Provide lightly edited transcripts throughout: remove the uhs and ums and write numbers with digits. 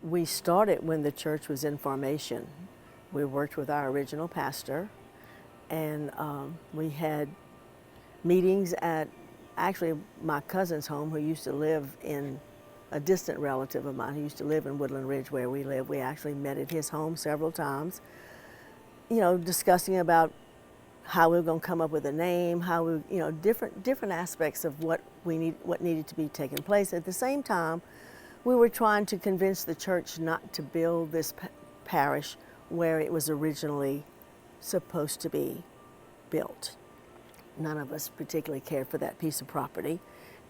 We started when the church was in formation. We worked with our original pastor, and we had meetings at actually my cousin's home, who used to live in a distant relative of mine who used to live in Woodland Ridge where we live. We actually met at his home several times, you know, discussing about how we were going to come up with a name, how we, you know, different aspects of what needed to be taking place. At the same time, we were trying to convince the church not to build this parish where it was originally supposed to be built. None of us particularly cared for that piece of property.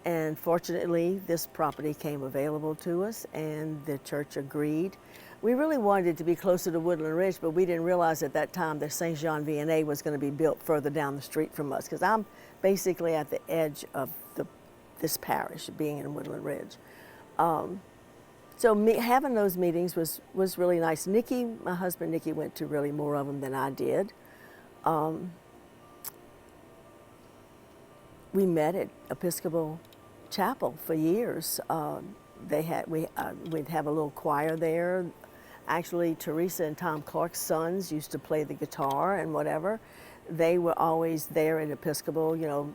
And fortunately, this property came available to us, and the church agreed. We really wanted it to be closer to Woodland Ridge, but we didn't realize at that time that St. Jean Vianney was going to be built further down the street from us, because I'm basically at the edge of this parish, being in Woodland Ridge. So having those meetings was really nice. Nikki, my husband Nikki, went to really more of them than I did. We met at Episcopal Chapel for years. We'd have a little choir there. Actually, Teresa and Tom Clark's sons used to play the guitar and whatever. They were always there at Episcopal, you know,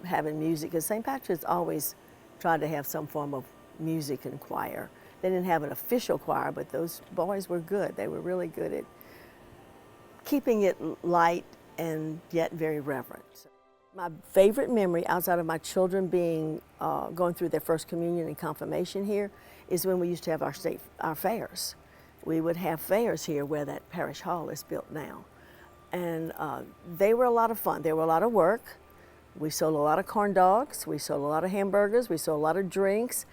having music, because St. Patrick's always tried to have some form of music and choir. They didn't have an official choir, but those boys were good. They were really good at keeping it light and yet very reverent. My favorite memory, outside of my children being going through their first communion and confirmation here, is when we used to have our fairs. We would have fairs here where that parish hall is built now. And they were a lot of fun. They were a lot of work. We sold a lot of corn dogs. We sold a lot of hamburgers. We sold a lot of drinks.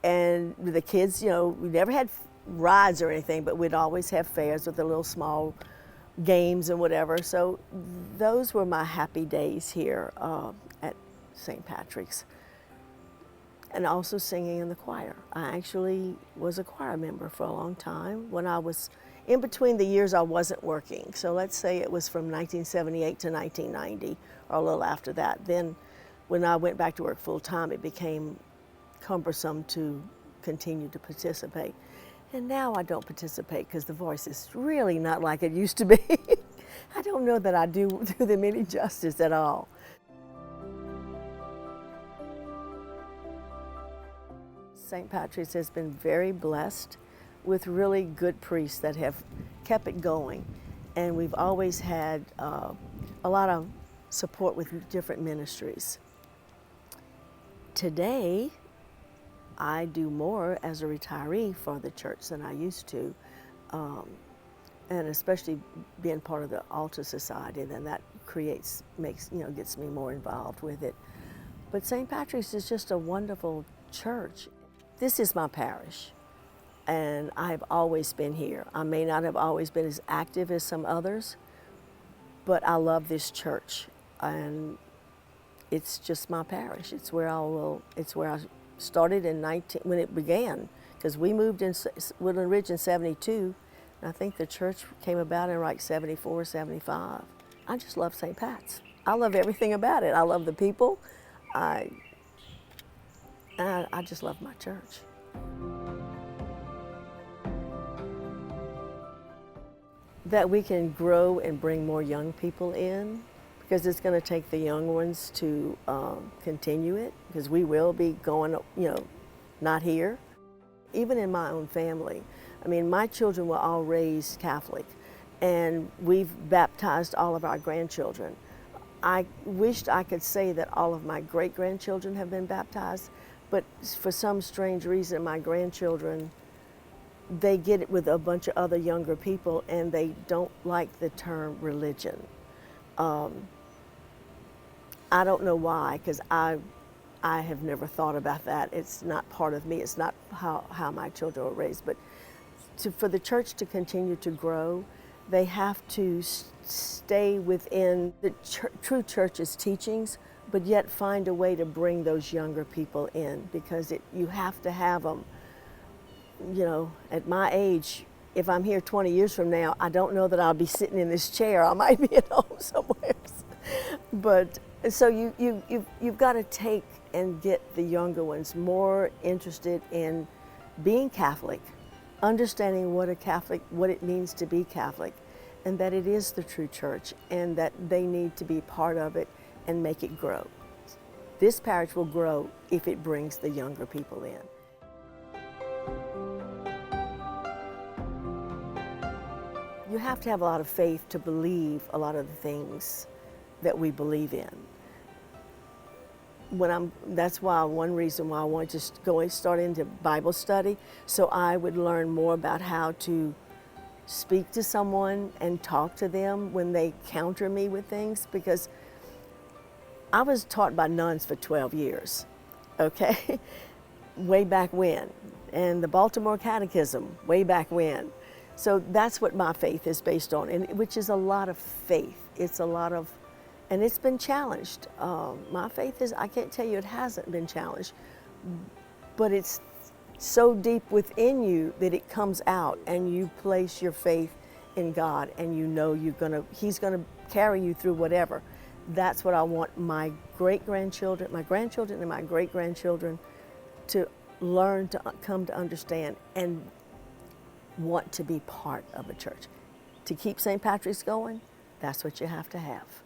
And the kids, you know, we never had rides or anything, but we'd always have fairs with the little small games and whatever. So those were my happy days here at St. Patrick's. And also singing in the choir. I actually was a choir member for a long time when I was in between the years I wasn't working. So let's say it was from 1978 to 1990 or a little after that. Then when I went back to work full time, it became cumbersome to continue to participate. And now I don't participate because the voice is really not like it used to be. I don't know that I do them any justice at all. St. Patrick's has been very blessed with really good priests that have kept it going. And we've always had a lot of support with different ministries. Today, I do more as a retiree for the church than I used to, and especially being part of the Altar Society, then that gets me more involved with it. But St. Patrick's is just a wonderful church. This is my parish, and I've always been here. I may not have always been as active as some others, but I love this church, and it's just my parish. It's where I started when it began, because we moved in Woodland Ridge in '72, and I think the church came about in like '74, '75. I just love St. Pat's. I love everything about it. I love the people. I just love my church. That we can grow and bring more young people in, because it's going to take the young ones to continue it, because we will be going, you know, not here. Even in my own family, I mean, my children were all raised Catholic, and we've baptized all of our grandchildren. I wished I could say that all of my great-grandchildren have been baptized, but for some strange reason, my grandchildren, they get it with a bunch of other younger people, and they don't like the term religion. I don't know why, because I have never thought about that. It's not part of me. It's not how my children were raised. But for the church to continue to grow, they have to stay within the true church's teachings, but yet find a way to bring those younger people in, because you have to have them. You know, at my age, if I'm here 20 years from now, I don't know that I'll be sitting in this chair. I might be at home somewhere. But so you've got to take and get the younger ones more interested in being Catholic understanding what it means to be Catholic, and that it is the true church, and that they need to be part of it and make it grow. This parish will grow if it brings the younger people in. You have to have a lot of faith to believe a lot of the things that we believe in. That's why one reason why I wanted to go and start into Bible study, so I would learn more about how to speak to someone and talk to them when they counter me with things, because I was taught by nuns for 12 years, okay? Way back when. And the Baltimore Catechism, way back when. So that's what my faith is based on, and which is a lot of faith. It's a lot of, and it's been challenged. My faith is, I can't tell you it hasn't been challenged, but it's so deep within you that it comes out, and you place your faith in God, and you know He's gonna carry you through whatever. That's what I want my great-grandchildren, my grandchildren and my great-grandchildren to learn, to come to understand, and want to be part of a church. To keep St. Patrick's going, that's what you have to have.